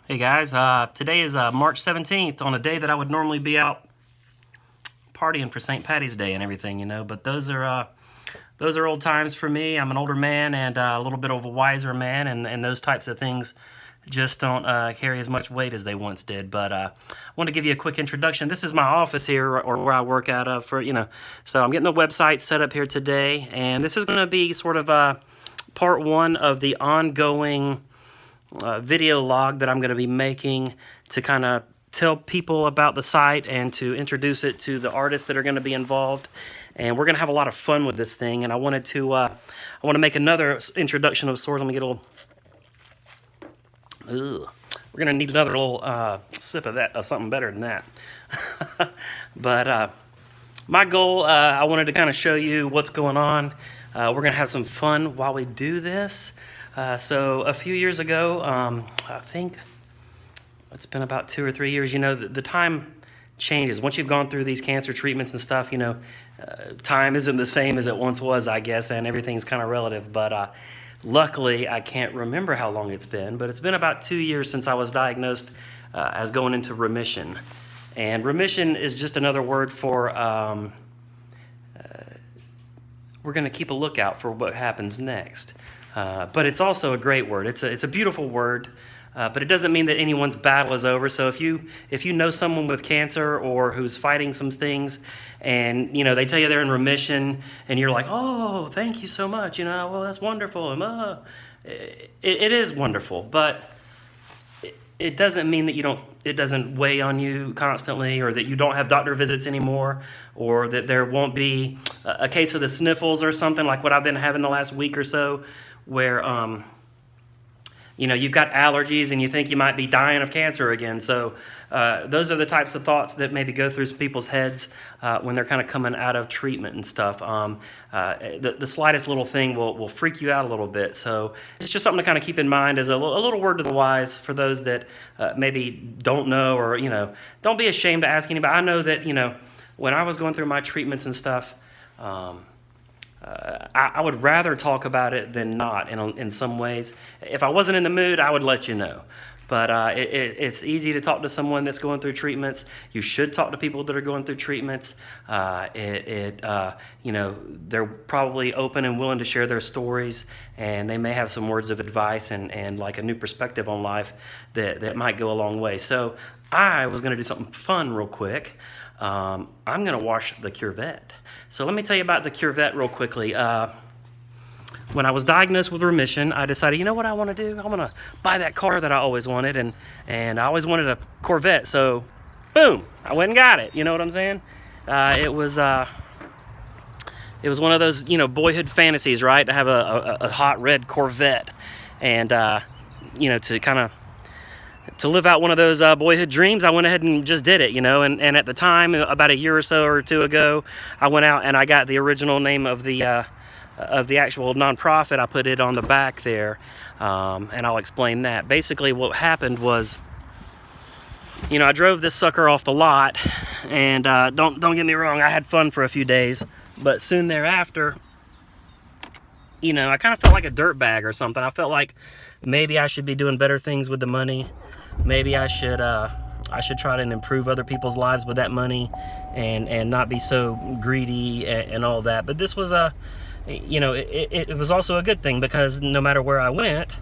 Hey guys, today is March 17th, on a day that I would normally be out partying for St. Patty's Day and everything, you know. But those are old times for me. I'm an older man and a little bit of a wiser man, and those types of things just don't carry as much weight as they once did. But I want to give you a quick introduction. This is my office here, or where I work out of, for So I'm getting the website set up here today, and this is going to be sort of part one of the ongoing video log that I'm going to be making to kind of tell people about the site and to introduce it to the artists that are going to be involved. And we're going to have a lot of fun with this thing. And I want to make another introduction of sorts. Let me get a little. Ugh. We're going to need another little sip of something better than that. But my goal, I wanted to kind of show you what's going on. We're going to have some fun while we do this. So a few years ago, I think it's been about 2 or 3 years, the time changes. Once you've gone through these cancer treatments and stuff, time isn't the same as it once was, I guess, and everything's kind of relative. But luckily, I can't remember how long it's been, but it's been about 2 years since I was diagnosed as going into remission. And remission is just another word for we're going to keep a lookout for what happens next. But it's also a great word. It's a beautiful word, but it doesn't mean that anyone's battle is over. So if you know someone with cancer or who's fighting some things, and they tell you they're in remission, and you're like, oh, thank you so much. Well, that's wonderful. And it is wonderful, but it doesn't mean that it doesn't weigh on you constantly, or that you don't have doctor visits anymore, or that there won't be a case of the sniffles or something like what I've been having the last week or so, where you've got allergies and you think you might be dying of cancer again. So those are the types of thoughts that maybe go through people's heads when they're kind of coming out of treatment and stuff. The slightest little thing will freak you out a little bit. So it's just something to kind of keep in mind as a little word to the wise for those that maybe don't know, or don't be ashamed to ask anybody. I know that when I was going through my treatments and stuff, I would rather talk about it than not in some ways. If I wasn't in the mood, I would let you know. But it's easy to talk to someone that's going through treatments. You should talk to people that are going through treatments. They're probably open and willing to share their stories, and they may have some words of advice and like a new perspective on life that might go a long way. So I was going to do something fun real quick. I'm going to wash the Curevette. So let me tell you about the Curevette real quickly. When I was diagnosed with remission, I decided, you know what I want to do? I want to buy that car that I always wanted, and I always wanted a Corvette. So, boom, I went and got it. You know what I'm saying? It was one of those, boyhood fantasies, right? To have a hot red Corvette, and to live out one of those boyhood dreams, I went ahead and just did it, and at the time, about a year or so or two ago, I went out and I got the original name of the actual nonprofit. I put it on the back there, and I'll explain that. Basically, what happened was, I drove this sucker off the lot, and don't get me wrong, I had fun for a few days, but soon thereafter, I kind of felt like a dirtbag or something. I felt like maybe I should be doing better things with the money. Maybe I should try to improve other people's lives with that money, and not be so greedy and all that. But this was it was also a good thing, because no matter where I went,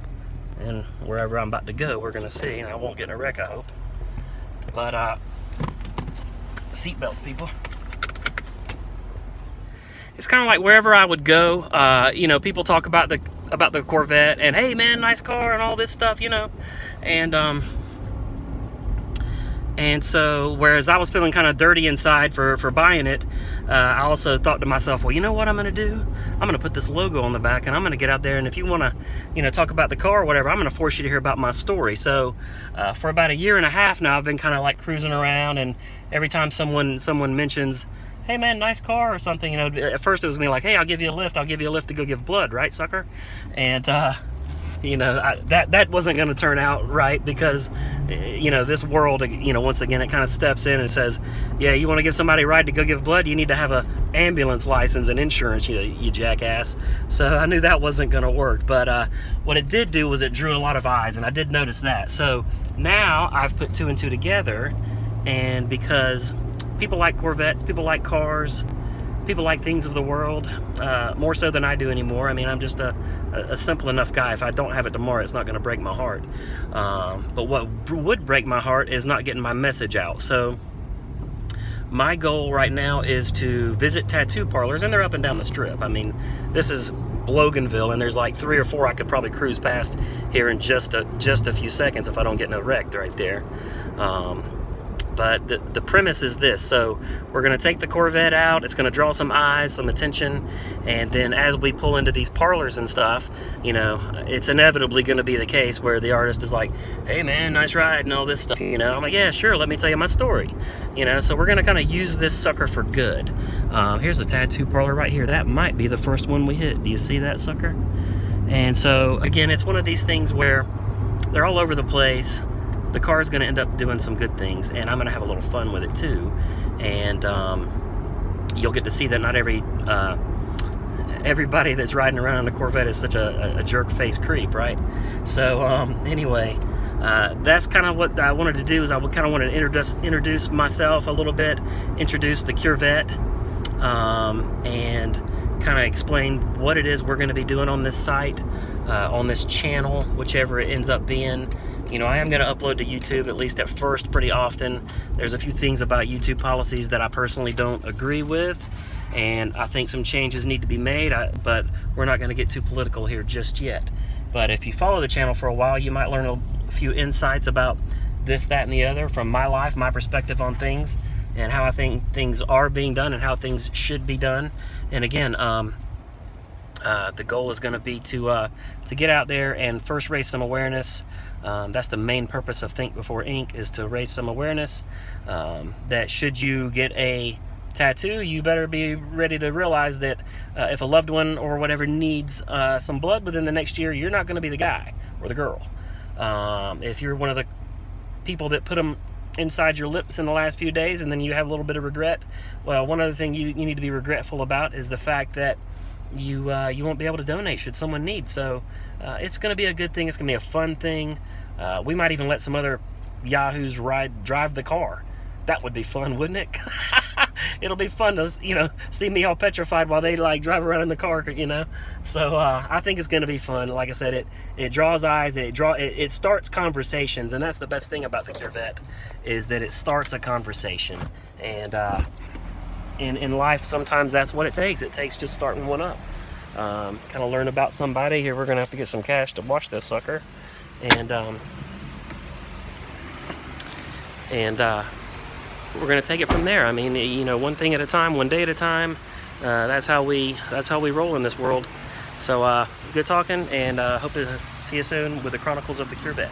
and wherever I'm about to go, we're gonna see, and I won't get in a wreck, I hope. But seatbelts, people. It's kind of like wherever I would go, people talk about the Corvette, and hey man, nice car and all this stuff, and so, whereas I was feeling kind of dirty inside for buying it, I also thought to myself, well, you know what I'm going to do? I'm going to put this logo on the back, and I'm going to get out there, and if you want to, talk about the car or whatever, I'm going to force you to hear about my story. So, for about a year and a half now, I've been kind of like cruising around, and every time someone mentions, hey man, nice car or something, at first it was me like, hey, I'll give you a lift to go give blood, right, sucker? And that wasn't going to turn out right, because this world, once again, it kind of steps in and says, yeah, you want to give somebody a ride to go give blood, you need to have a ambulance license and insurance, you jackass. So I knew that wasn't going to work. But what it did do was it drew a lot of eyes, and I did notice that. So now I've put two and two together, and because people like Corvettes, people like cars, people like things of the world, more so than I do anymore. I mean, I'm just a simple enough guy. If I don't have it tomorrow, it's not going to break my heart. But what would break my heart is not getting my message out. So my goal right now is to visit tattoo parlors, and they're up and down the strip. I mean, this is Loganville, and there's like 3 or 4 I could probably cruise past here in just a few seconds if I don't get no wrecked right there. But the premise is this. So we're going to take the Corvette out. It's going to draw some eyes, some attention. And then as we pull into these parlors and stuff, you know, it's inevitably going to be the case where the artist is like, hey man, nice ride and all this stuff. You know, I'm like, yeah, sure. Let me tell you my story. You know, so we're going to kind of use this sucker for good. Here's a tattoo parlor right here. That might be the first one we hit. Do you see that sucker? And so again, it's one of these things where they're all over the place. The car is going to end up doing some good things, and I'm going to have a little fun with it too. And you'll get to see that not everybody that's riding around in a Corvette is such a jerk-face creep, right? So anyway, that's kind of what I wanted to do. Is I kind of want to introduce myself a little bit, introduce the Curevette, and kind of explain what it is we're going to be doing on this site, on this channel, whichever it ends up being. You know, I am going to upload to YouTube, at least at first, pretty often. There's a few things about YouTube policies that I personally don't agree with, and I think some changes need to be made, but we're not going to get too political here just yet. But if you follow the channel for a while, you might learn a few insights about this, that, and the other from my life, my perspective on things, and how I think things are being done and how things should be done. And again, the goal is going to be to get out there and first raise some awareness. That's the main purpose of Think Before Ink, is to raise some awareness that should you get a tattoo, you better be ready to realize that if a loved one or whatever needs some blood within the next year, you're not going to be the guy or the girl. If you're one of the people that put them inside your lips in the last few days and then you have a little bit of regret, well, one other thing you need to be regretful about is the fact that you won't be able to donate should someone need. So it's going to be a good thing. It's going to be a fun thing. We might even let some other yahoos drive the car. That would be fun, wouldn't it? It'll be fun to, you know, see me all petrified while they like drive around in the car, you know. So I think it's going to be fun. Like I said, it draws eyes. It starts conversations, and that's the best thing about the Curevette, is that it starts a conversation. And in life, sometimes that's what it takes. It takes just starting one up. Kind of learn about somebody. Here, we're going to have to get some cash to wash this sucker. And we're going to take it from there. I mean, you know, one thing at a time, one day at a time. That's how we roll in this world. So good talking, and hope to see you soon with the Chronicles of the Curevette.